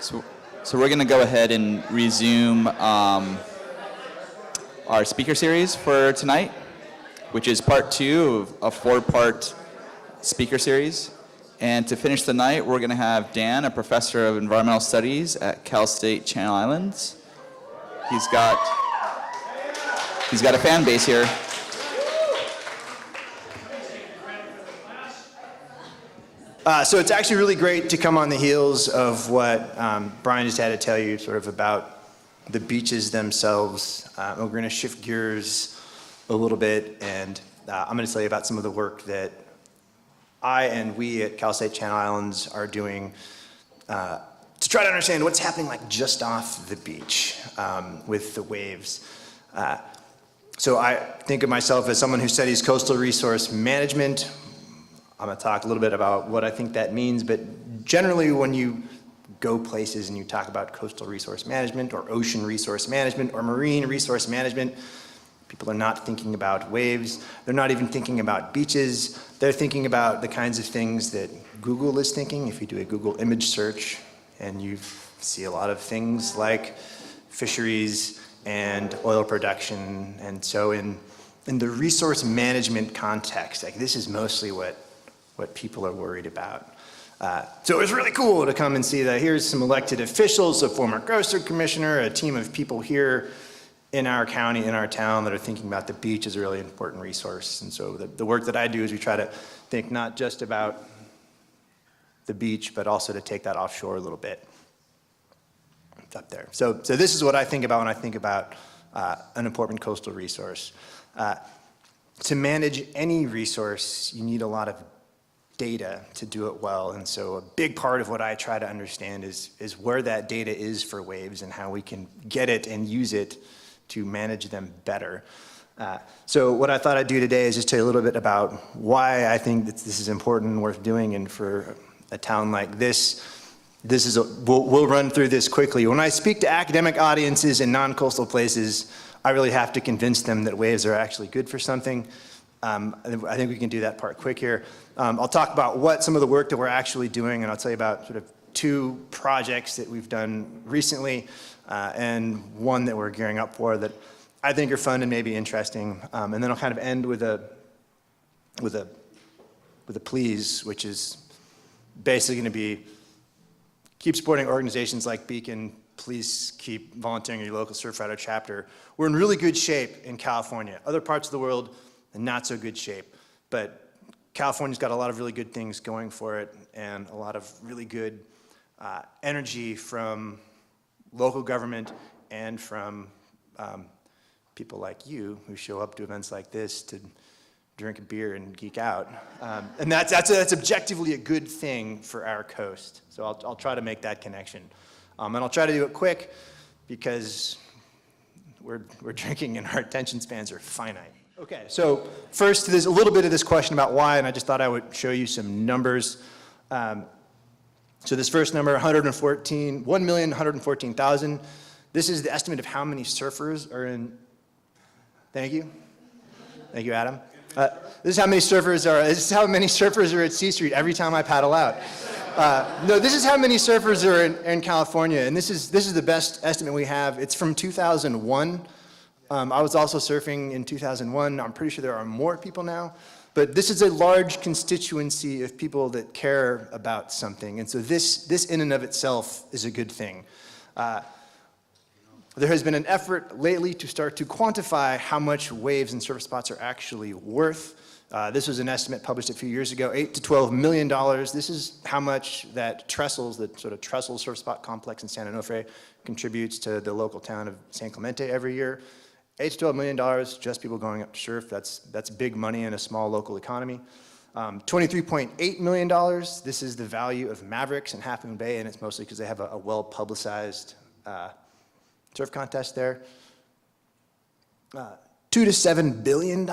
So, so we're going to go ahead and resume our speaker series for tonight, which is part 2 of a 4-part speaker series. And to finish the night, we're going to have Dan, a professor of environmental studies at Cal State Channel Islands. He's got a fan base here. So it's actually really great to come on the heels of what Brian just had to tell you sort of about the beaches themselves. We're going to shift gears a little bit, and I'm going to tell you about some of the work that I and we at Cal State Channel Islands are doing to try to understand what's happening like just off the beach with the waves. So I think of myself as someone who studies coastal resource management. I'm going to talk a little bit about what I think that means, but generally when you go places and you talk about coastal resource management or ocean resource management or marine resource management, people are not thinking about waves. They're not even thinking about beaches. They're thinking about the kinds of things that Google is thinking. If you do a Google image search and you see a lot of things like fisheries and oil production, and so in the resource management context, like this is mostly what people are worried about. So it was really cool to come and see that here's some elected officials, a former coastal commissioner, a team of people here in our county, in our town, that are thinking about the beach as a really important resource. And so the work that I do is we try to think not just about the beach, but also to take that offshore a little bit. It's up there. So this is what I think about when I think about an important coastal resource. To manage any resource, you need a lot of data to do it well, and so a big part of what I try to understand is where that data is for waves and how we can get it and use it to manage them better. So what I thought I'd do today is just tell you a little bit about why I think that this is important and worth doing, and for a town like this is we'll run through this quickly. When I speak to academic audiences in non-coastal places, I really have to convince them that waves are actually good for something. I think we can do that part quick here. I'll talk about what some of the work that we're actually doing, and I'll tell you about sort of 2 projects that we've done recently, and one that we're gearing up for that I think are fun and maybe interesting. And then I'll kind of end with a please, which is basically going to be keep supporting organizations like Beacon. Please keep volunteering in your local Surfrider chapter. We're in really good shape in California. Other parts of the world, in not so good shape, but California's got a lot of really good things going for it, and a lot of really good energy from local government and from people like you who show up to events like this to drink a beer and geek out. And that's objectively a good thing for our coast. So I'll try to make that connection. And I'll try to do it quick because we're drinking and our attention spans are finite. Okay, so first there's a little bit of this question about why, and I just thought I would show you some numbers. So this first number, 1,114,000. This is the estimate of how many surfers are in, thank you, Adam. This is how many surfers are at C Street every time I paddle out. No, this is how many surfers are in California, and this is the best estimate we have. It's from 2001. I was also surfing in 2001. I'm pretty sure there are more people now, but this is a large constituency of people that care about something, and so this in and of itself is a good thing. There has been an effort lately to start to quantify how much waves and surf spots are actually worth. This was an estimate published a few years ago, $8 to $12 million. This is how much that Trestles, the sort of Trestle surf spot complex in San Onofre, contributes to the local town of San Clemente every year. $8 to $12 million, just people going up to surf. That's big money in a small local economy. $23.8 million, this is the value of Mavericks in Half Moon Bay, and it's mostly because they have a well-publicized surf contest there. $2 to $7 billion.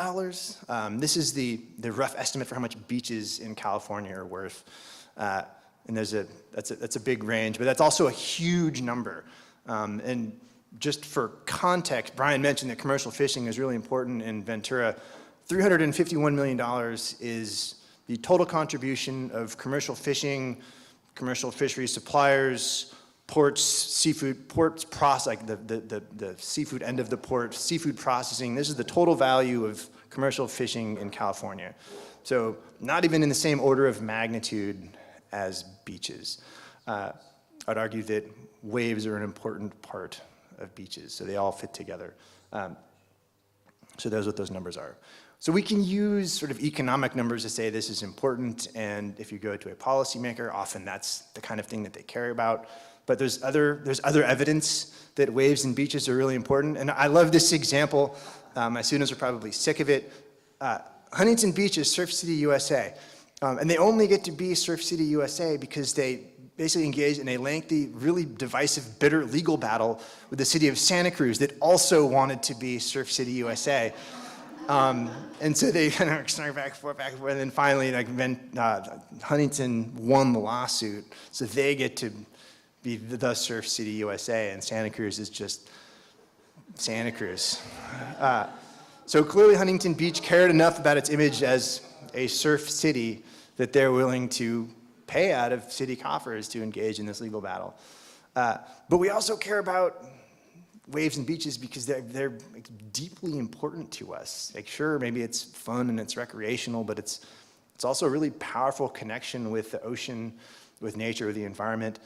This is the rough estimate for how much beaches in California are worth. And that's a big range, but that's also a huge number. And just for context, Brian mentioned that commercial fishing is really important in Ventura. $351 million is the total contribution of commercial fishing, commercial fisheries suppliers, ports, seafood, ports process, like the seafood end of the port, seafood processing. This is the total value of commercial fishing in California. So not even in the same order of magnitude as beaches. I'd argue that waves are an important part of beaches, so they all fit together. So that's what those numbers are. So we can use sort of economic numbers to say this is important, and if you go to a policymaker, often that's the kind of thing that they care about. But there's other evidence that waves and beaches are really important, and I love this example. My students are probably sick of it. Huntington Beach is Surf City, USA, and they only get to be Surf City, USA because they basically engaged in a lengthy, really divisive, bitter legal battle with the city of Santa Cruz that also wanted to be Surf City, USA. And so they kind of started back and forth, and then finally, Huntington won the lawsuit, so they get to be the Surf City, USA, and Santa Cruz is just Santa Cruz. So clearly, Huntington Beach cared enough about its image as a surf city that they're willing to pay out of city coffers to engage in this legal battle. But we also care about waves and beaches because they're deeply important to us. Like, sure, maybe it's fun and it's recreational, but it's also a really powerful connection with the ocean, with nature, with the environment.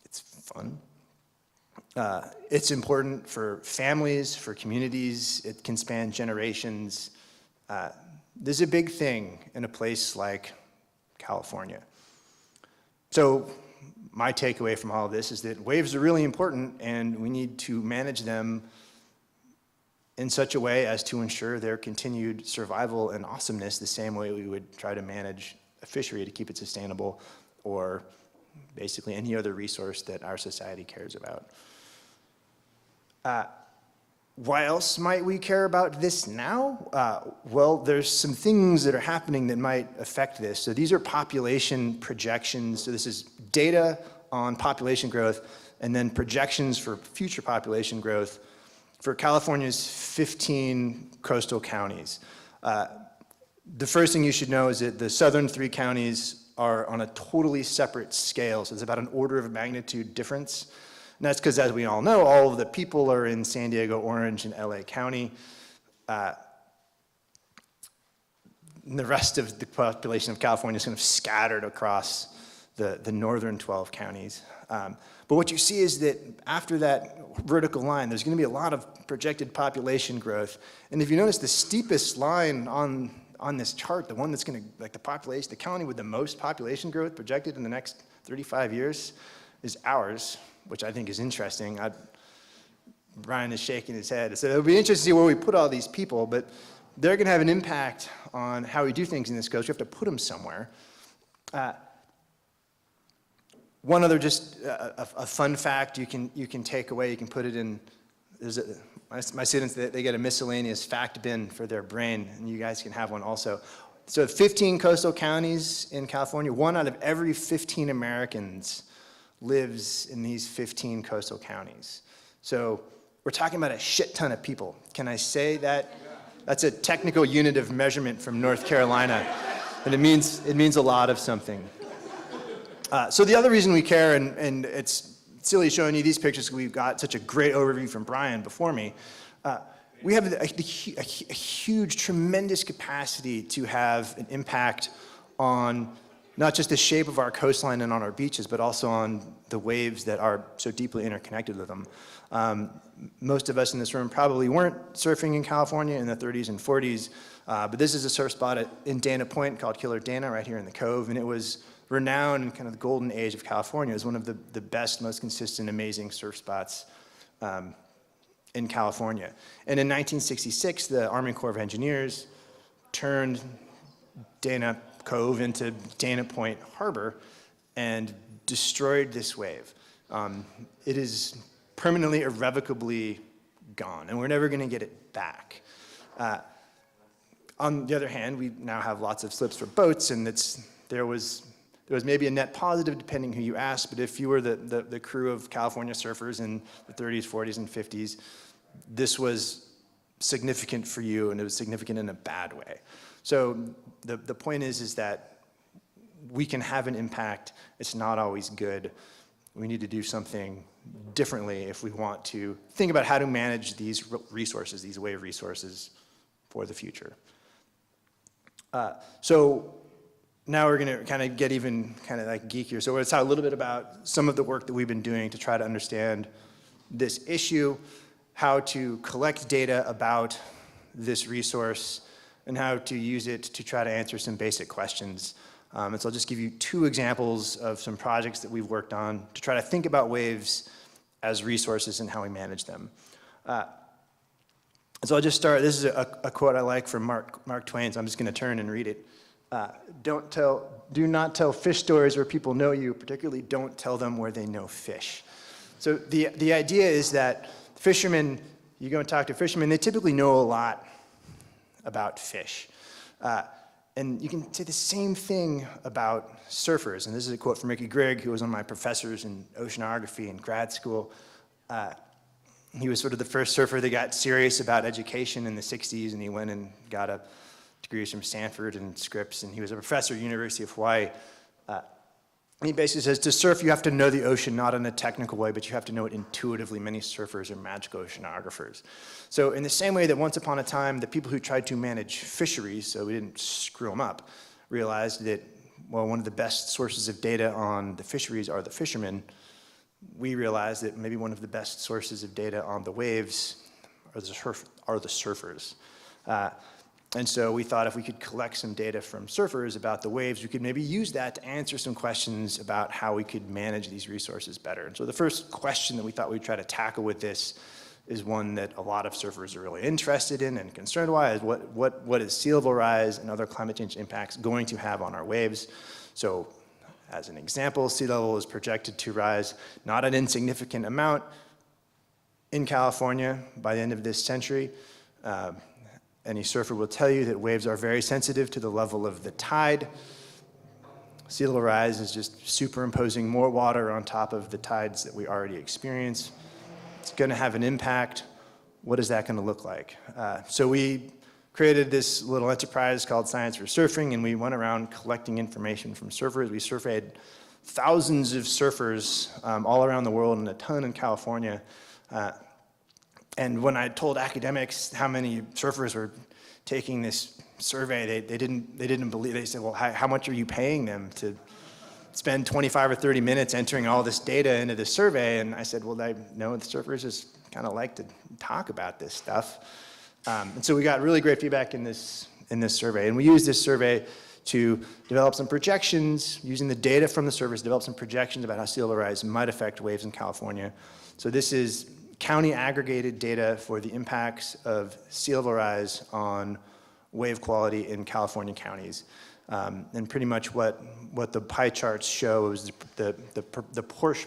It's fun. It's important for families, for communities. It can span generations. This is a big thing in a place like California. So my takeaway from all of this is that waves are really important, and we need to manage them in such a way as to ensure their continued survival and awesomeness the same way we would try to manage a fishery to keep it sustainable, or basically any other resource that our society cares about. Why else might we care about this now? Well, there's some things that are happening that might affect this. So these are population projections. So this is data on population growth and then projections for future population growth for California's 15 coastal counties. The first thing you should know is that the southern 3 counties are on a totally separate scale. So it's about an order of magnitude difference. And that's because, as we all know, all of the people are in San Diego, Orange, and LA County. And the rest of the population of California is kind of scattered across the northern 12 counties. But what you see is that after that vertical line, there's going to be a lot of projected population growth. And if you notice, the steepest line on this chart, the one that's going to, like the population, the county with the most population growth projected in the next 35 years is ours, which I think is interesting. Brian is shaking his head. So it'll be interesting to see where we put all these people, but they're going to have an impact on how we do things in this coast. We have to put them somewhere. One other just a fun fact you can take away, you can put it in, my students, they get a miscellaneous fact bin for their brain, and you guys can have one also. So 15 coastal counties in California, 1 out of every 15 Americans lives in these 15 coastal counties. So we're talking about a shit ton of people. Can I say that? That's a technical unit of measurement from North Carolina, and it means a lot of something. So the other reason we care, and it's silly showing you these pictures because we've got such a great overview from Brian before me, we have a huge, tremendous capacity to have an impact on not just the shape of our coastline and on our beaches, but also on the waves that are so deeply interconnected with them. Most of us in this room probably weren't surfing in California in the 30s and 40s, but this is a surf spot in Dana Point called Killer Dana right here in the Cove, and it was renowned in kind of the golden age of California. It was one of the best, most consistent, amazing surf spots in California. And in 1966, the Army Corps of Engineers turned Dana Cove into Dana Point Harbor and destroyed this wave. It is permanently, irrevocably gone, and we're never going to get it back. On the other hand, we now have lots of slips for boats, and there was maybe a net positive depending who you asked, but if you were the crew of California surfers in the 30s, 40s, and 50s, this was significant for you, and it was significant in a bad way. So the point is that we can have an impact. It's not always good. we need to do something differently if we want to think about how to manage these resources, these wave resources, for the future. So now we're going to kind of get even kind of like geekier. So we're going to talk a little bit about some of the work that we've been doing to try to understand this issue, how to collect data about this resource, and how to use it to try to answer some basic questions. And so I'll just give you 2 examples of some projects that we've worked on to try to think about waves as resources and how we manage them. So I'll just start. This is a quote I like from Mark Twain, so I'm just going to turn and read it. Do not tell fish stories where people know you, particularly don't tell them where they know fish. So the idea is that fishermen, you go and talk to fishermen, they typically know a lot about fish. And you can say the same thing about surfers. And this is a quote from Ricky Grigg, who was one of my professors in oceanography in grad school. He was sort of the first surfer that got serious about education in the 60s, and he went and got a degrees from Stanford and Scripps, and he was a professor at the University of Hawaii. And he basically says, to surf, you have to know the ocean, not in a technical way, but you have to know it intuitively. Many surfers are magical oceanographers. So in the same way that once upon a time, the people who tried to manage fisheries, so we didn't screw them up, realized that, well, one of the best sources of data on the fisheries are the fishermen. We realized that maybe one of the best sources of data on the waves are the surfers. And so we thought if we could collect some data from surfers about the waves, we could maybe use that to answer some questions about how we could manage these resources better. And so the first question that we thought we'd try to tackle with this is one that a lot of surfers are really interested in and concerned about, is what is sea level rise and other climate change impacts going to have on our waves. So as an example, sea level is projected to rise not an insignificant amount in California by the end of this century. Any surfer will tell you that waves are very sensitive to the level of the tide. Sea level rise is just superimposing more water on top of the tides that we already experience. It's going to have an impact. What is that going to look like? So we created this little enterprise called Science for Surfing, and we went around collecting information from surfers. We surveyed thousands of surfers all around the world and a ton in California. And when I told academics how many surfers were taking this survey, they didn't believe. They said, well, how much are you paying them to spend 25 or 30 minutes entering all this data into the survey? And I said, well, I know the surfers just kind of like to talk about this stuff. And so we got really great feedback in this survey. And we used this survey to develop some projections, using the data from the survey, develop some projections about how sea level rise might affect waves in California. So this is county aggregated data for the impacts of sea level rise on wave quality in California counties. And pretty much what the pie charts show is the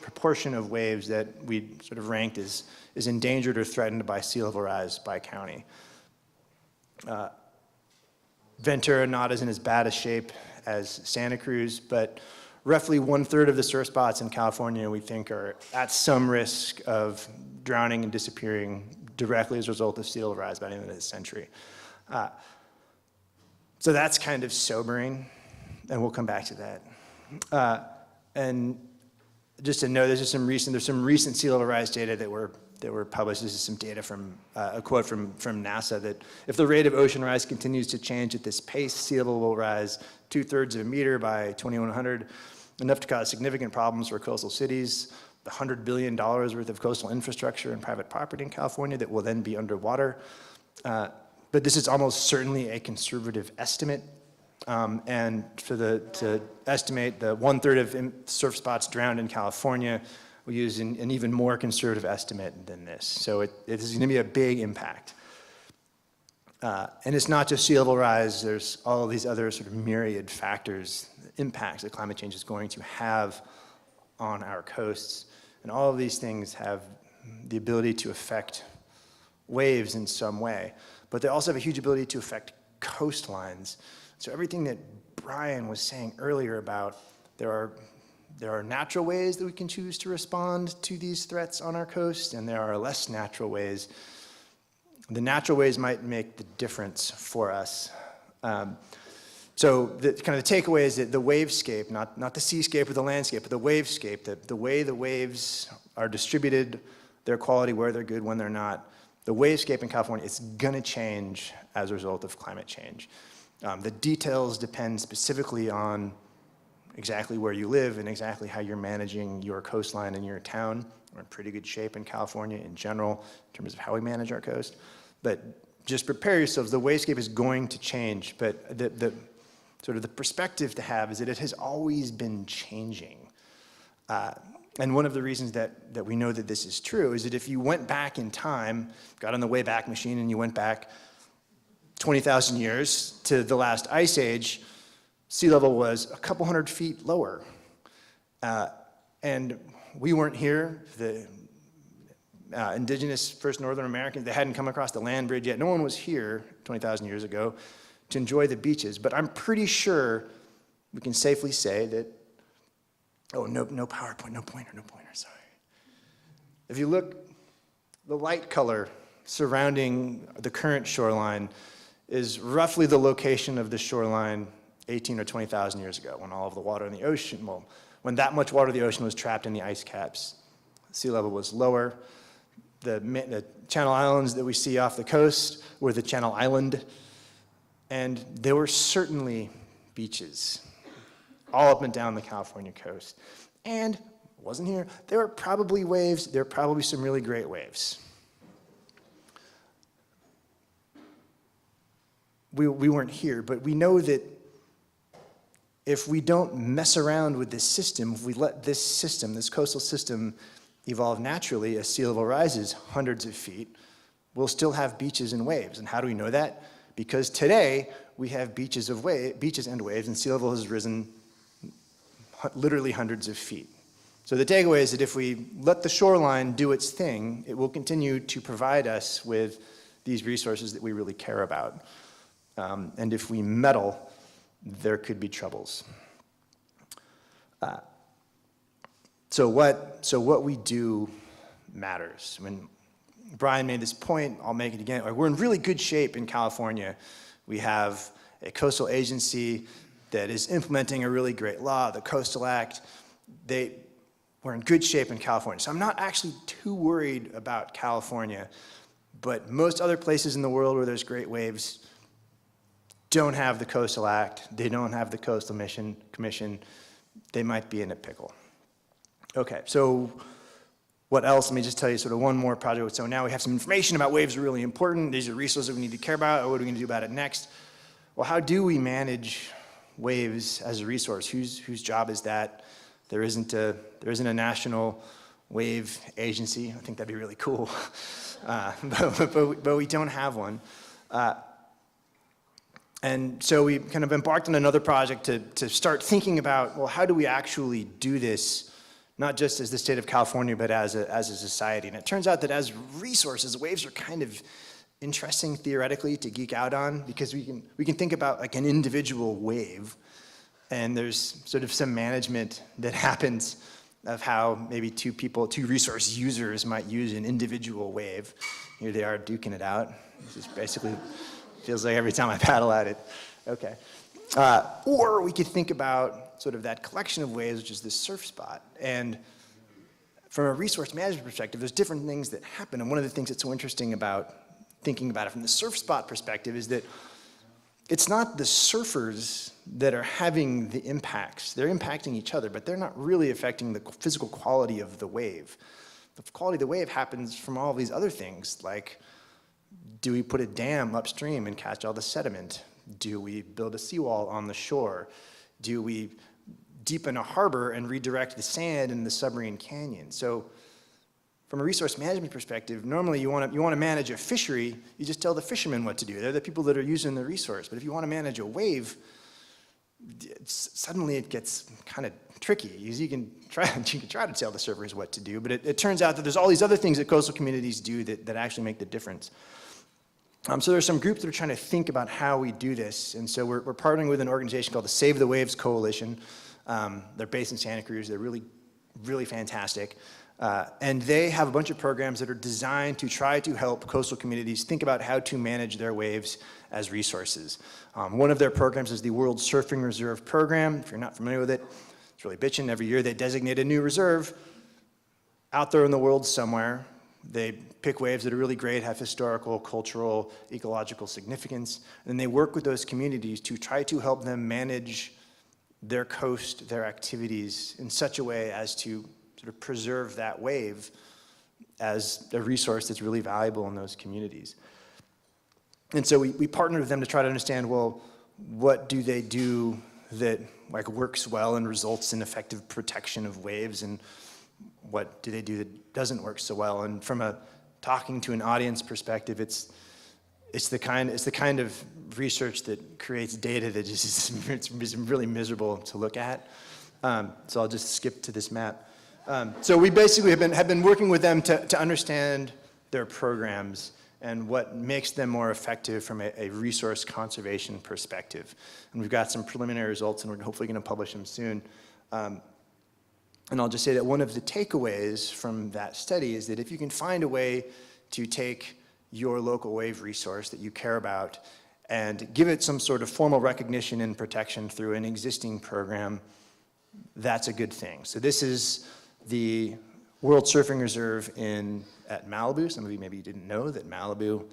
proportion of waves that we sort of ranked as endangered or threatened by sea level rise by county. Ventura not as in as bad a shape as Santa Cruz, but roughly 1/3 of the surf spots in California we think are at some risk of drowning and disappearing directly as a result of sea level rise by the end of this century. So that's kind of sobering, and we'll come back to that. And just to know, there's some recent sea level rise data that were published. This is some data from a quote from NASA that if the rate of ocean rise continues to change at this pace, sea level will rise 2/3 of a meter by 2100, enough to cause significant problems for coastal cities. The $100 billion worth of coastal infrastructure and private property in California that will then be underwater. But this is almost certainly a conservative estimate. And to estimate the 1/3 of surf spots drowned in California, we use an even more conservative estimate than this. So it is going to be a big impact. And it's not just sea level rise, there's all of these other sort of myriad factors, impacts that climate change is going to have on our coasts. And all of these things have the ability to affect waves in some way. But they also have a huge ability to affect coastlines. So everything that Brian was saying earlier about there are natural ways that we can choose to respond to these threats on our coast, and there are less natural ways. The natural ways might make the difference for us. So the kind of the takeaway is that the wavescape, not the seascape or the landscape, but the wavescape, the way the waves are distributed, their quality, where they're good, when they're not, the wavescape in California is gonna change as a result of climate change. The details depend specifically on exactly where you live and exactly how you're managing your coastline and your town. We're in pretty good shape in California in general in terms of how we manage our coast. But just prepare yourselves, the wavescape is going to change, but the sort of the perspective to have is that it has always been changing. And one of the reasons that we know that this is true is that if you went back in time, got on the Wayback Machine and you went back 20,000 years to the last ice age, sea level was a couple hundred feet lower. And we weren't here, the indigenous first Northern Americans, they hadn't come across the land bridge yet. No one was here 20,000 years ago to enjoy the beaches, but I'm pretty sure we can safely say that, oh, no PowerPoint, no pointer, sorry. If you look, the light color surrounding the current shoreline is roughly the location of the shoreline 18 or 20,000 years ago, when all of the water in the ocean, well, when that much water in the ocean was trapped in the ice caps. Sea level was lower. The Channel Islands that we see off the coast were the Channel Island. And there were certainly beaches all up and down the California coast. And, wasn't here, there were probably waves, there were probably some really great waves. We weren't here, but we know that if we don't mess around with this system, if we let this system, this coastal system, evolve naturally as sea level rises hundreds of feet, we'll still have beaches and waves. And how do we know that? Because today, we have beaches and waves, and sea level has risen literally hundreds of feet. So the takeaway is that if we let the shoreline do its thing, it will continue to provide us with these resources that we really care about. And if we meddle, there could be troubles. So what we do matters. When Brian made this point, I'll make it again. We're in really good shape in California. We have a coastal agency that is implementing a really great law, the Coastal Act. We're in good shape in California. So I'm not actually too worried about California, but most other places in the world where there's great waves don't have the Coastal Act, they don't have the Coastal Commission, they might be in a pickle. Okay, so what else? Let me just tell you sort of one more project. So now we have some information about waves are really important. These are resources we need to care about. What are we going to do about it next? Well, how do we manage waves as a resource? Whose job is that? There isn't a national wave agency. I think that'd be really cool, but we don't have one. And so we kind of embarked on another project to start thinking about, well, how do we actually do this, not just as the state of California, but as a society? And it turns out that as resources, waves are kind of interesting theoretically to geek out on, because we can think about like an individual wave, and there's sort of some management that happens of how maybe two resource users might use an individual wave. Here they are duking it out. This is basically, feels like every time I paddle at it. Okay. Or we could think about sort of that collection of waves, which is this surf spot. And from a resource management perspective, there's different things that happen. And one of the things that's so interesting about thinking about it from the surf spot perspective is that it's not the surfers that are having the impacts. They're impacting each other, but they're not really affecting the physical quality of the wave. The quality of the wave happens from all these other things, like, do we put a dam upstream and catch all the sediment? Do we build a seawall on the shore? Do we deepen a harbor and redirect the sand in the submarine canyon? So from a resource management perspective, normally you want to manage a fishery, you just tell the fishermen what to do. They're the people that are using the resource. But if you want to manage a wave, suddenly it gets kind of tricky. You can try to tell the surfers what to do, but it turns out that there's all these other things that coastal communities do that actually make the difference. So there's some groups that are trying to think about how we do this, and so we're partnering with an organization called the Save the Waves Coalition. They're based in Santa Cruz. They're really, really fantastic. And they have a bunch of programs that are designed to try to help coastal communities think about how to manage their waves as resources. One of their programs is the World Surfing Reserve Program. If you're not familiar with it, it's really bitchin'. Every year they designate a new reserve out there in the world somewhere. They pick waves that are really great, have historical, cultural, ecological significance, and then they work with those communities to try to help them manage their coast, their activities in such a way as to sort of preserve that wave as a resource that's really valuable in those communities. And so we partnered with them to try to understand, well, what do they do that like works well and results in effective protection of waves, and what do they do that doesn't work so well? And from a talking to an audience perspective, it's the kind of research that creates data that just is really miserable to look at. So I'll just skip to this map. So we basically have been working with them to understand their programs and what makes them more effective from a resource conservation perspective. And we've got some preliminary results, and we're hopefully going to publish them soon. And I'll just say that one of the takeaways from that study is that if you can find a way to take your local wave resource that you care about and give it some sort of formal recognition and protection through an existing program, that's a good thing. So this is the World Surfing Reserve at Malibu. Some of you maybe didn't know that Malibu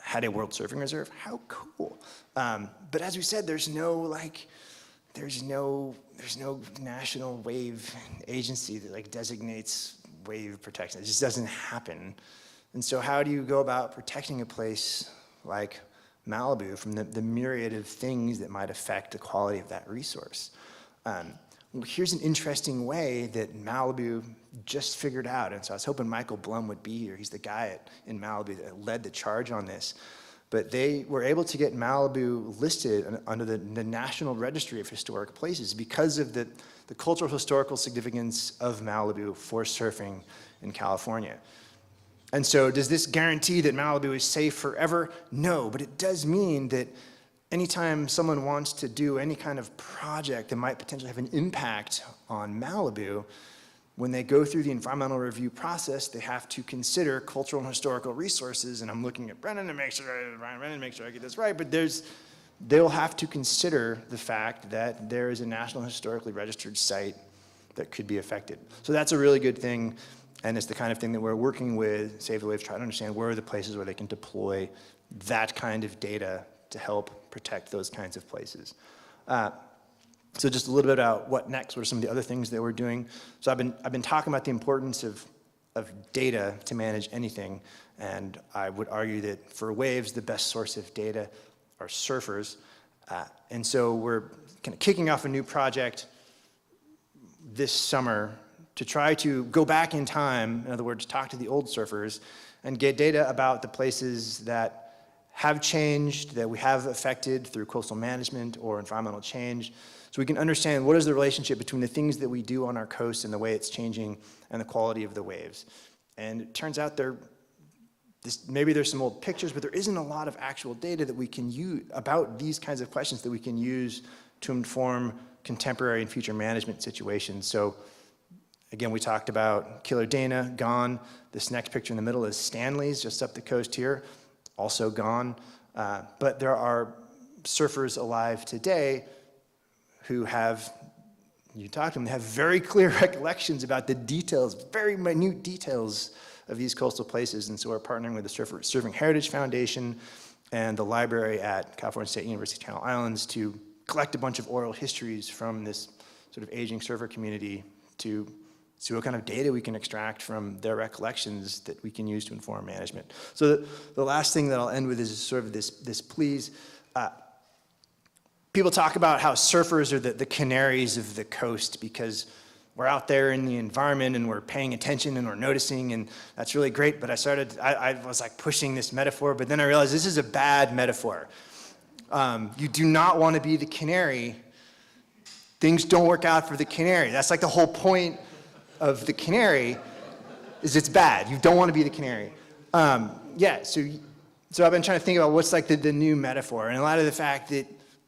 had a World Surfing Reserve. How cool. But as we said, there's no national wave agency that designates wave protection. It just doesn't happen. And so how do you go about protecting a place like Malibu from the myriad of things that might affect the quality of that resource? Well, here's an interesting way that Malibu just figured out, and so I was hoping Michael Blum would be here. He's the guy in Malibu that led the charge on this. But they were able to get Malibu listed under the National Registry of Historic Places because of the cultural historical significance of Malibu for surfing in California. And so does this guarantee that Malibu is safe forever? No, but it does mean that anytime someone wants to do any kind of project that might potentially have an impact on Malibu, when they go through the environmental review process, they have to consider cultural and historical resources. And I'm looking at Brennan to make sure I get this right, but they'll have to consider the fact that there is a national historically registered site that could be affected. So that's a really good thing, and it's the kind of thing that we're working with Save the Waves, trying to understand where are the places where they can deploy that kind of data to help protect those kinds of places. So just a little bit about what next, what are some of the other things that we're doing. So I've been talking about the importance of data to manage anything, and I would argue that for waves, the best source of data are surfers. And so we're kind of kicking off a new project this summer to try to go back in time, in other words, talk to the old surfers and get data about the places that have changed, that we have affected through coastal management or environmental change, so we can understand what is the relationship between the things that we do on our coast and the way it's changing and the quality of the waves. And it turns out maybe there's some old pictures, but there isn't a lot of actual data that we can use about these kinds of questions that we can use to inform contemporary and future management situations. So again, we talked about Killer Dana, gone. This next picture in the middle is Stanley's, just up the coast here, also gone. But there are surfers alive today who have, you talk to them, they have very clear recollections about the details, very minute details of these coastal places. And so we're partnering with the Surfing Heritage Foundation and the library at California State University Channel Islands to collect a bunch of oral histories from this sort of aging surfer community to see what kind of data we can extract from their recollections that we can use to inform management. So the last thing that I'll end with is sort of this please. People talk about how surfers are the canaries of the coast because we're out there in the environment and we're paying attention and we're noticing, and that's really great. But I was like pushing this metaphor, but then I realized this is a bad metaphor. You do not want to be the canary. Things don't work out for the canary. That's like the whole point of the canary is it's bad. You don't want to be the canary. So I've been trying to think about what's like the new metaphor, and a lot of the fact that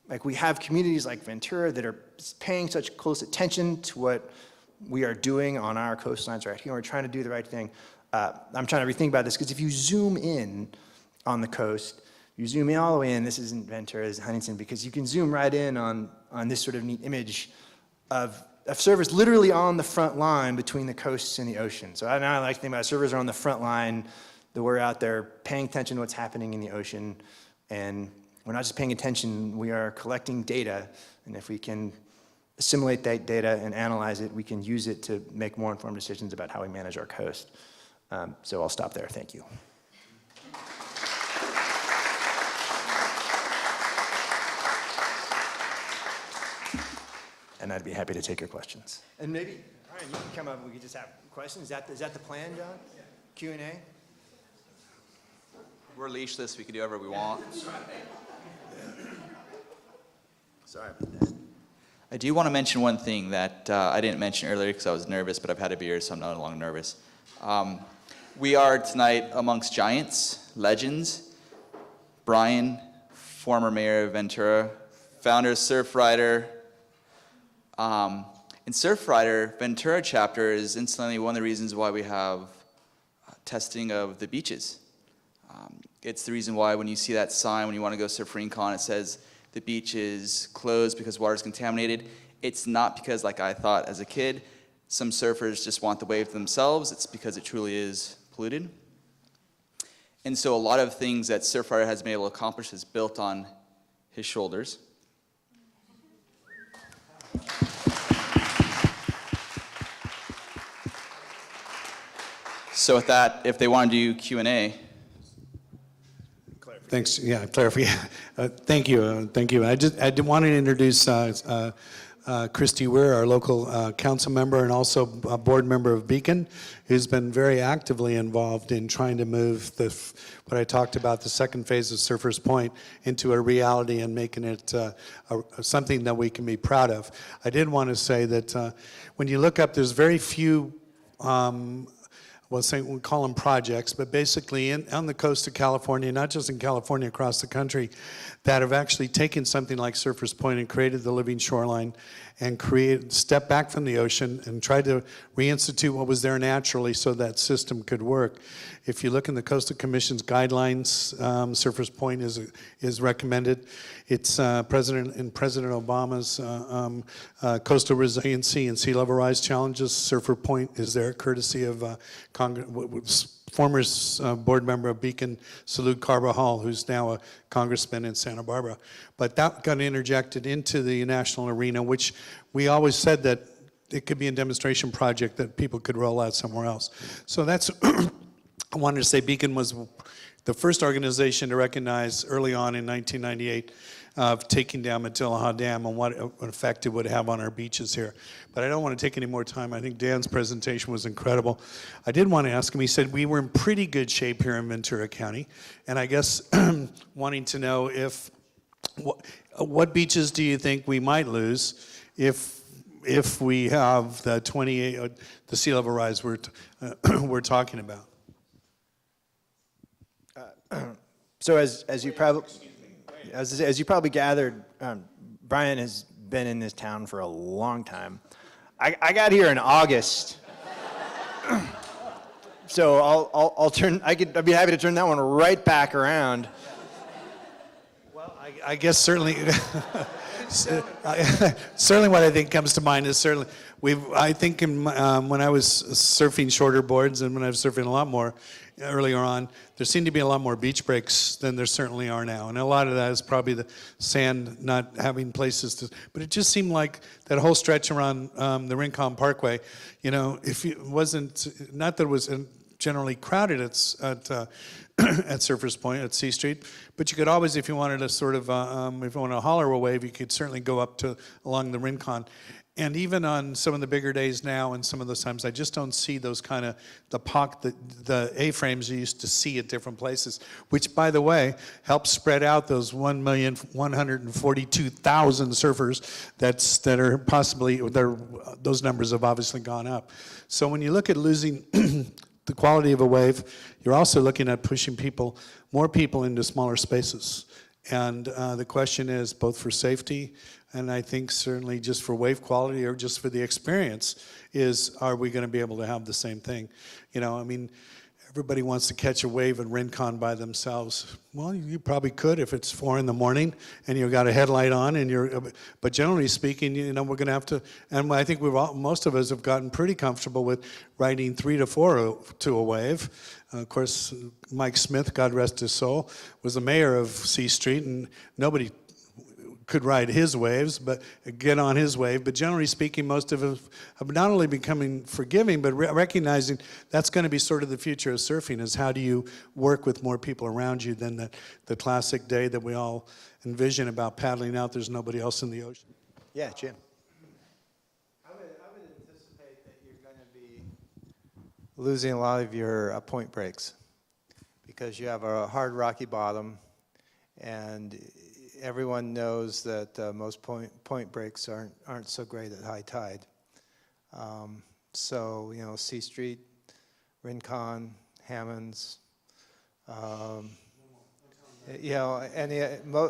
like we have communities like Ventura that are paying such close attention to what we are doing on our coastlines right here. We're trying to do the right thing. I'm trying to rethink about this because if you zoom in on the coast, you zoom in all the way in, this isn't Ventura, this is Huntington, because you can zoom right in on this sort of neat image of surfers literally on the front line between the coasts and the ocean. So now I like to think about surfers are on the front line, that we're out there paying attention to what's happening in the ocean, and we're not just paying attention, we are collecting data, and if we can assimilate that data and analyze it, we can use it to make more informed decisions about how we manage our coast. So I'll stop there, thank you. And I'd be happy to take your questions. And maybe, Brian, you can come up and we could just have questions. Is that the plan, John? Yeah. Q&A? We're leashless, we can do whatever we want. Sorry about that. I do want to mention one thing that I didn't mention earlier because I was nervous, but I've had a beer, so I'm no longer nervous. We are tonight amongst giants, legends. Brian, former mayor of Ventura, founder of Surfrider. In Surfrider, Ventura chapter is incidentally one of the reasons why we have testing of the beaches. It's the reason why when you see that sign when you want to go surf Rincon, it says the beach is closed because water is contaminated. It's not because, like I thought as a kid, some surfers just want the wave to themselves. It's because it truly is polluted. And so a lot of things that Surfrider has been able to accomplish is built on his shoulders. So with that, if they want to do Q&A. Thanks. Yeah, clarify. Thank you. Thank you. I did want to introduce Christy Weir, our local council member and also a board member of Beacon, who's been very actively involved in trying to move what I talked about, the second phase of Surfers Point, into a reality and making it something that we can be proud of. I did want to say that when you look up, there's very few we'll call them projects, but basically on the coast of California, not just in California, across the country, that have actually taken something like Surfers Point and created the living shoreline and stepped back from the ocean and tried to reinstitute what was there naturally so that system could work. If you look in the Coastal Commission's guidelines, Surfers Point is recommended. It's President Obama's coastal resiliency and sea level rise challenges. Surfer Point is there courtesy of former board member of Beacon, Salud Carbajal, who's now a congressman in Santa Barbara. But that got interjected into the national arena, which we always said that it could be a demonstration project that people could roll out somewhere else. So that's, I wanted to say Beacon was the first organization to recognize early on in 1998 of taking down Matilaha Dam and what effect it would have on our beaches here. But I don't want to take any more time. I think Dan's presentation was incredible. I did want to ask him, he said we were in pretty good shape here in Ventura County, and I guess wanting to know if, what beaches do you think we might lose if we have the 28, the sea level rise we're talking about? So as you probably gathered, Brian has been in this town for a long time. I got here in August, so I'd be happy to turn that one right back around. Well, I guess certainly, certainly what I think comes to mind is certainly I think when I was surfing shorter boards and when I was surfing a lot more earlier on, there seemed to be a lot more beach breaks than there certainly are now. And a lot of that is probably the sand not having places to, but it just seemed like that whole stretch around the Rincon Parkway, you know, if it wasn't, not that it was generally crowded at Surfers Point, at C Street, but you could always, if you wanted to sort of, if you wanted to holler a wave, you could certainly go up to along the Rincon. And even on some of the bigger days now and some of those times, I just don't see those kind of, the A-frames you used to see at different places, which, by the way, helps spread out those 1,142,000 surfers that are possibly, those numbers have obviously gone up. So when you look at losing the quality of a wave, you're also looking at pushing more people into smaller spaces. And the question is, both for safety, And I think certainly just for wave quality or just for the experience are we going to be able to have the same thing? You know, I mean, everybody wants to catch a wave at Rincon by themselves. Well, you probably could if it's 4 in the morning and you've got a headlight on but generally speaking, you know, we're going to have to, and I think most of us have gotten pretty comfortable with riding 3 to 4 to a wave. Of course, Mike Smith, God rest his soul, was the mayor of C Street, and nobody could ride his waves, but get on his wave. But generally speaking, most of us have not only becoming forgiving, but recognizing that's going to be sort of the future of surfing, is how do you work with more people around you than the classic day that we all envision about paddling out, there's nobody else in the ocean. Yeah, Jim. I would anticipate that you're going to be losing a lot of your point breaks because you have a hard rocky bottom, and everyone knows that most point breaks aren't so great at high tide. So, you know, C Street, Rincon, Hammonds, you know,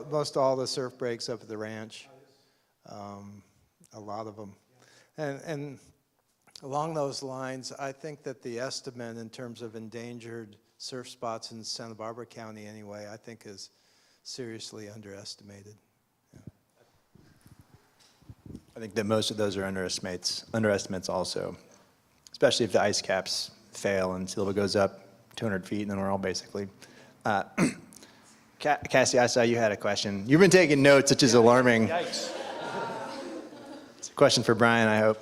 most all the surf breaks up at the ranch, a lot of them. And along those lines, I think that the estimate in terms of endangered surf spots in Santa Barbara County anyway, I think is seriously underestimated. Yeah. I think that most of those are underestimates also, especially if the ice caps fail and sea level goes up 200 feet, and then we're all basically. Cassie, I saw you had a question. You've been taking notes, which is alarming. Yikes. It's a question for Brian, I hope.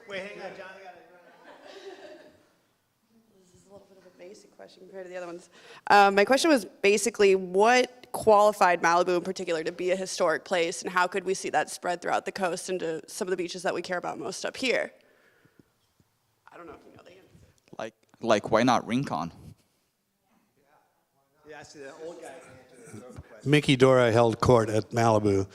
Wait, hang on, John, I got it. This is a little bit of a basic question compared to the other ones. My question was basically what qualified Malibu in particular to be a historic place, and how could we see that spread throughout the coast into some of the beaches that we care about most up here? I don't know if you know the answer. Like why not Rincon? Yeah, I see that old guy can answer this. Mickey Dora held court at Malibu.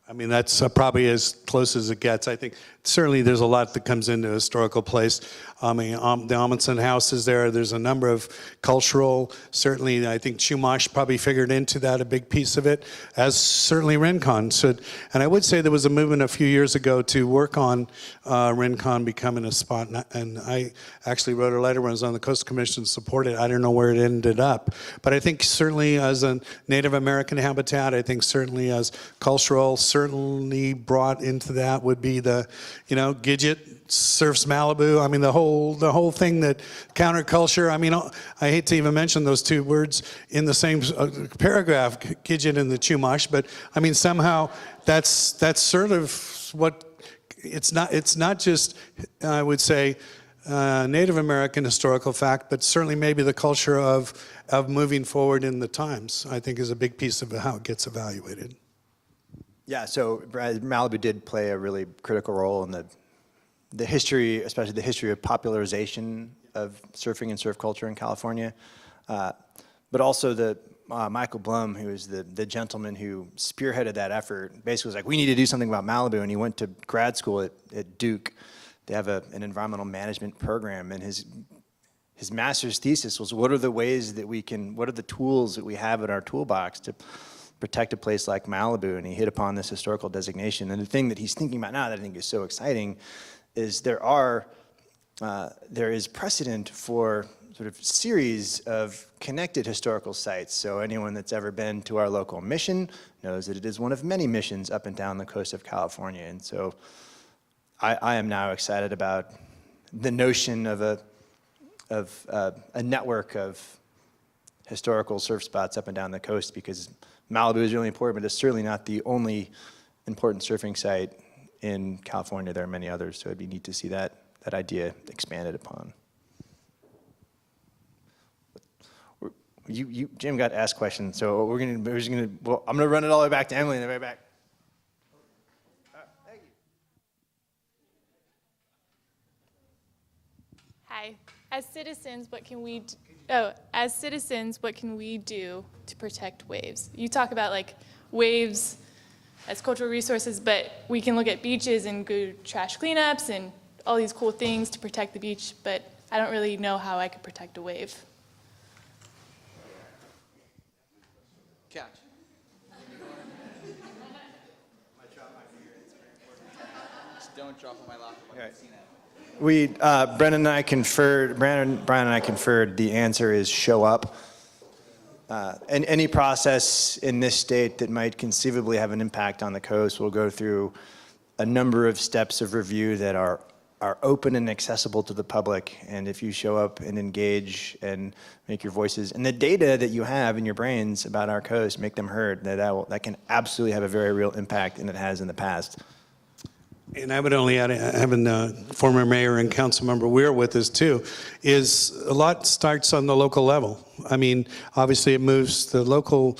I mean, that's probably as close as it gets. I think certainly there's a lot that comes into a historical place. I mean, the Amundsen House is there. There's a number of cultural, certainly I think Chumash probably figured into that, a big piece of it, as certainly Rincon should. And I would say there was a movement a few years ago to work on Rincon becoming a spot. And I actually wrote a letter when I was on the Coastal Commission to support it. I don't know where it ended up. But I think certainly as a Native American habitat, I think certainly as cultural, certainly brought into that would be the, you know, Gidget surfs Malibu. I mean, the whole thing, that counterculture. I mean, I hate to even mention those two words in the same paragraph, Gidget and the Chumash, but I mean, somehow that's sort of what, it's not just, I would say, Native American historical fact, but certainly maybe the culture of moving forward in the times, I think, is a big piece of how it gets evaluated. Yeah, so Malibu did play a really critical role in the history, especially the history of popularization of surfing and surf culture in California. But also Michael Blum, who is the gentleman who spearheaded that effort, basically was like, we need to do something about Malibu, and he went to grad school at Duke. They have an environmental management program, and his master's thesis was, what are the tools that we have in our toolbox to protect a place like Malibu? And he hit upon this historical designation. And the thing that he's thinking about now that I think is so exciting is there is precedent for sort of series of connected historical sites. So anyone that's ever been to our local mission knows that it is one of many missions up and down the coast of California. And so I am now excited about the notion of a network of historical surf spots up and down the coast, because Malibu is really important, but it's certainly not the only important surfing site in California. There are many others, so it'd be neat to see that idea expanded upon. Jim got asked questions, so I'm gonna run it all the way back to Emily in the very back. Thank you. Hi. As citizens, what can we do to protect waves? You talk about like waves as cultural resources, but we can look at beaches and do trash cleanups and all these cool things to protect the beach, but I don't really know how I could protect a wave. Catch. Don't drop on my lap if I haven't seen it. We, Brian and I conferred, the answer is show up. And any process in this state that might conceivably have an impact on the coast will go through a number of steps of review that are open and accessible to the public. And if you show up and engage and make your voices, and the data that you have in your brains about our coast, make them heard, that can absolutely have a very real impact, and it has in the past. And I would only add, having former mayor and council member Weir with us too, is a lot starts on the local level. I mean, obviously it moves, the local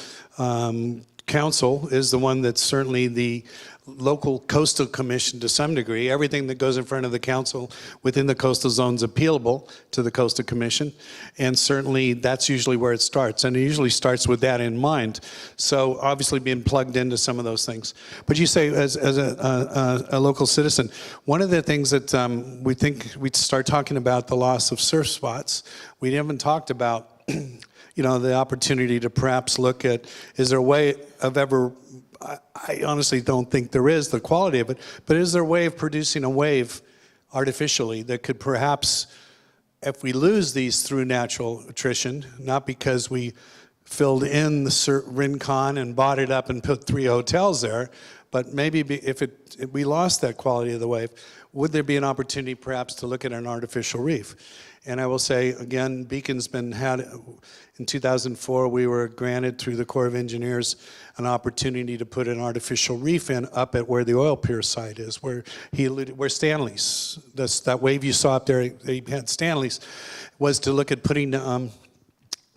council is the one that's certainly the local coastal commission to some degree. Everything that goes in front of the council within the coastal zone is appealable to the coastal commission, and certainly that's usually where it starts, and it usually starts with that in mind. So obviously being plugged into some of those things. But you say, as a local citizen, one of the things that we think we'd start talking about the loss of surf spots. We haven't talked about you know, the opportunity to perhaps look at, is there a way of ever, I honestly don't think there is, the quality of it, but is there a way of producing a wave artificially that could perhaps, if we lose these through natural attrition, not because we filled in the Rincon and bought it up and put 3 hotels there, but maybe if we lost that quality of the wave, would there be an opportunity perhaps to look at an artificial reef? And I will say, again, Beacon's been had, in 2004, we were granted through the Corps of Engineers an opportunity to put an artificial reef in up at where the oil pier site is, where he alluded, where Stanley's, that wave you saw up there, they had Stanley's, was to look at putting an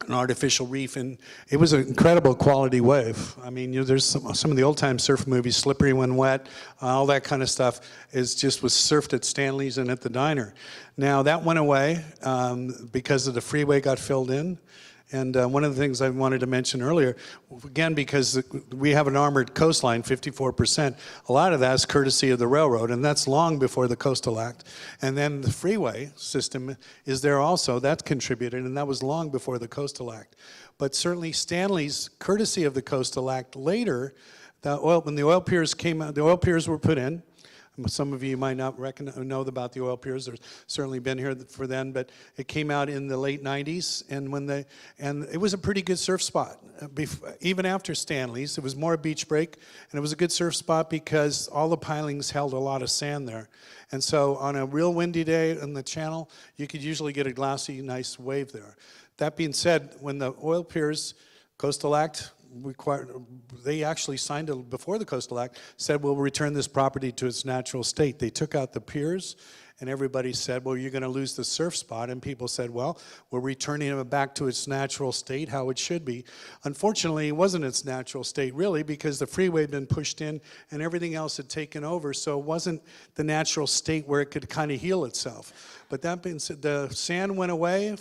artificial reef in. It was an incredible quality wave. I mean, you know, there's some of the old time surf movies, Slippery When Wet, all that kind of stuff was surfed at Stanley's and at the diner. Now that went away because of the freeway got filled in. And one of the things I wanted to mention earlier, again, because we have an armored coastline, 54%, a lot of that is courtesy of the railroad, and that's long before the Coastal Act. And then the freeway system is there also, that contributed, and that was long before the Coastal Act. But certainly Stanley's, courtesy of the Coastal Act, later, when the oil piers came out, the oil piers were put in. Some of you might not know about the oil piers. There's certainly been here for then, but it came out in the late 90s, and it was a pretty good surf spot. Even after Stanley's, it was more a beach break, and it was a good surf spot because all the pilings held a lot of sand there. And so on a real windy day in the channel, you could usually get a glassy, nice wave there. That being said, when the oil piers, Coastal Act, they actually signed it before the Coastal Act, said we'll return this property to its natural state. They took out the piers, and everybody said, well, you're going to lose the surf spot. And people said, well, we're returning it back to its natural state, how it should be. Unfortunately, it wasn't its natural state, really, because the freeway had been pushed in and everything else had taken over, so it wasn't the natural state where it could kind of heal itself. But that being said, the sand went away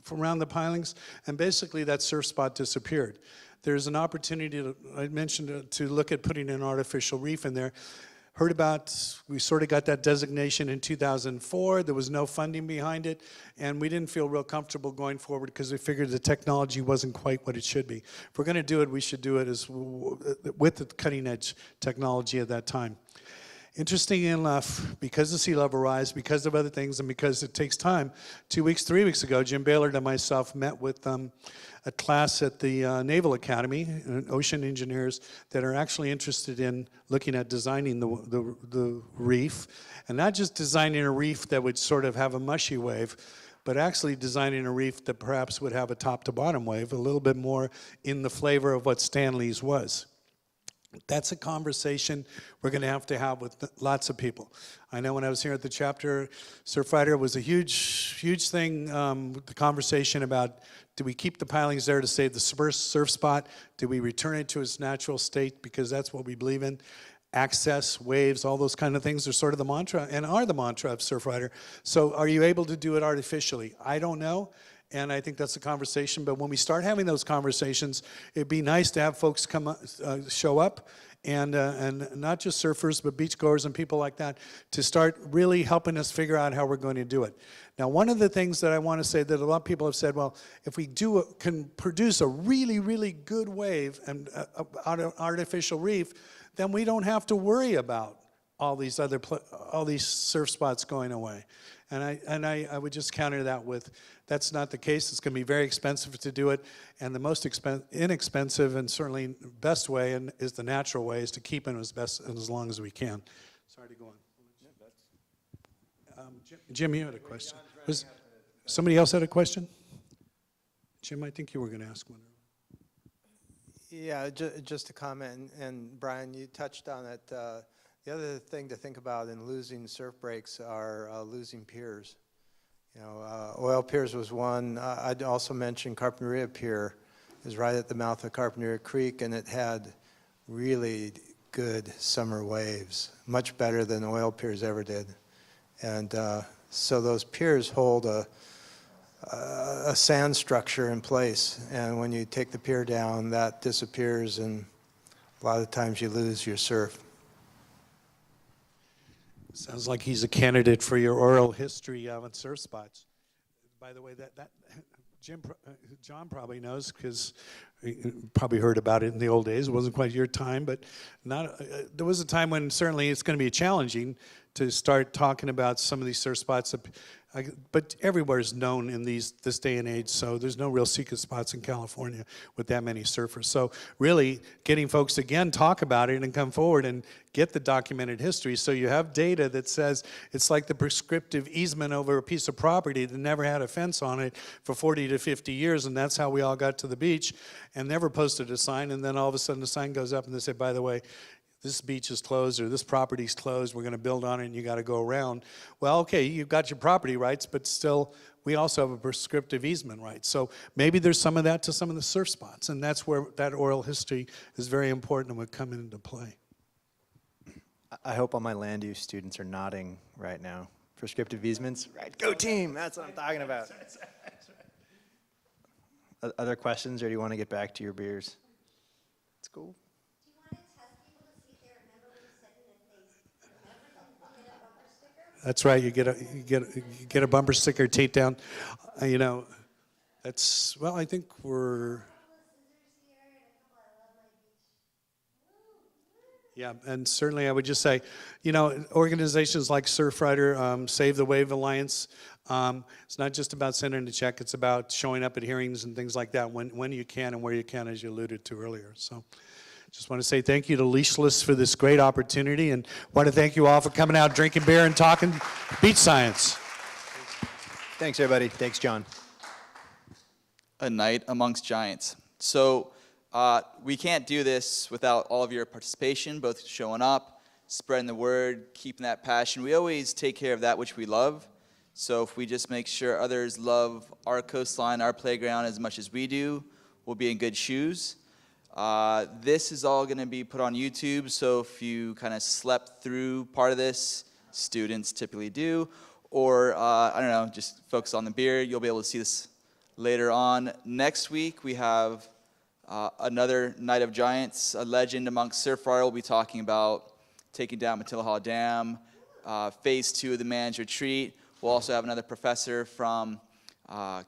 from around the pilings, and basically that surf spot disappeared. There's an opportunity, I mentioned, to look at putting an artificial reef in there. Heard about, we sort of got that designation in 2004. There was no funding behind it, and we didn't feel real comfortable going forward because we figured the technology wasn't quite what it should be. If we're going to do it, we should do it with the cutting edge technology at that time. Interesting enough, because of sea level rise, because of other things, and because it takes time, 3 weeks ago, Jim Baylor and myself met with a class at the Naval Academy, ocean engineers that are actually interested in looking at designing the reef, and not just designing a reef that would sort of have a mushy wave, but actually designing a reef that perhaps would have a top to bottom wave, a little bit more in the flavor of what Stanley's was. That's a conversation we're going to have with lots of people. I know when I was here at the chapter, Surfrider was a huge thing, the conversation about, do we keep the pilings there to save the surf spot? Do we return it to its natural state? Because that's what we believe in. Access, waves, all those kind of things are sort of the mantra, and are the mantra of Surfrider. So are you able to do it artificially? I don't know. And I think that's a conversation. But when we start having those conversations, it'd be nice to have folks come show up, and not just surfers, but beachgoers and people like that, to start really helping us figure out how we're going to do it. Now, one of the things that I want to say that a lot of people have said, well, if we can produce a really, really good wave and artificial reef, then we don't have to worry about all these surf spots going away. And I would just counter that with, that's not the case. It's going to be very expensive to do it, and the most inexpensive and certainly best way is the natural way, is to keep them as long as we can. Sorry to go on. Jim, you had a question. Was somebody else had a question? Jim, I think you were going to ask one. Yeah, just a comment, and Brian, you touched on it. The other thing to think about in losing surf breaks are losing piers. You know, Oil Piers was one. I'd also mention Carpinteria Pier is right at the mouth of Carpinteria Creek, and it had really good summer waves, much better than Oil Piers ever did. And so those piers hold a sand structure in place, and when you take the pier down, that disappears, and a lot of times you lose your surf. Sounds like he's a candidate for your oral history on surf spots. By the way, that John probably knows, because you probably heard about it in the old days. It wasn't quite your time, but there was a time when certainly it's going to be challenging to start talking about some of these surf spots. But everywhere is known in this day and age, so there's no real secret spots in California with that many surfers. So really getting folks to, again, talk about it and come forward and get the documented history, so you have data that says it's like the prescriptive easement over a piece of property that never had a fence on it for 40 to 50 years, and that's how we all got to the beach and never posted a sign, and then all of a sudden the sign goes up and they say, by the way, this beach is closed, or this property's closed, we're going to build on it and you got to go around. Well, okay, you've got your property rights, but still we also have a prescriptive easement right. So maybe there's some of that to some of the surf spots, and that's where that oral history is very important and would come into play. I hope all my land use students are nodding right now. Prescriptive easements, right? Go team, that's what I'm talking about. Other questions, or do you want to get back to your beers? It's cool. That's right. You get a bumper sticker, tape down. You know, that's, well, I think we're. Yeah, and certainly I would just say, you know, organizations like Surfrider, Save the Wave Alliance, it's not just about sending a check, it's about showing up at hearings and things like that when you can and where you can, as you alluded to earlier. So just want to say thank you to Leashless for this great opportunity, and want to thank you all for coming out, drinking beer, and talking beach science. Thanks, everybody. Thanks, John. A night amongst giants. So we can't do this without all of your participation, both showing up, spreading the word, keeping that passion. We always take care of that which we love. So if we just make sure others love our coastline, our playground as much as we do, we'll be in good shoes. This is all going to be put on YouTube, so if you kind of slept through part of this, students typically do, or I don't know, just focus on the beer, you'll be able to see this later on. Next week we have another Night of Giants, a legend amongst Surfrider. We'll be talking about taking down Matilahaw Dam, phase 2 of the Man's Retreat. We'll also have another professor from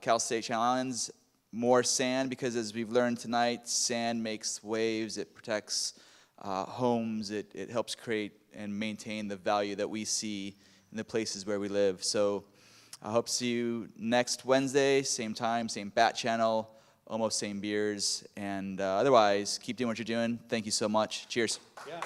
Cal State Channel Islands. More sand, because as we've learned tonight, sand makes waves, it protects homes, it helps create and maintain the value that we see in the places where we live. So I hope to see you next Wednesday, same time, same bat channel, almost same beers, and otherwise, keep doing what you're doing. Thank you so much. Cheers. Yeah.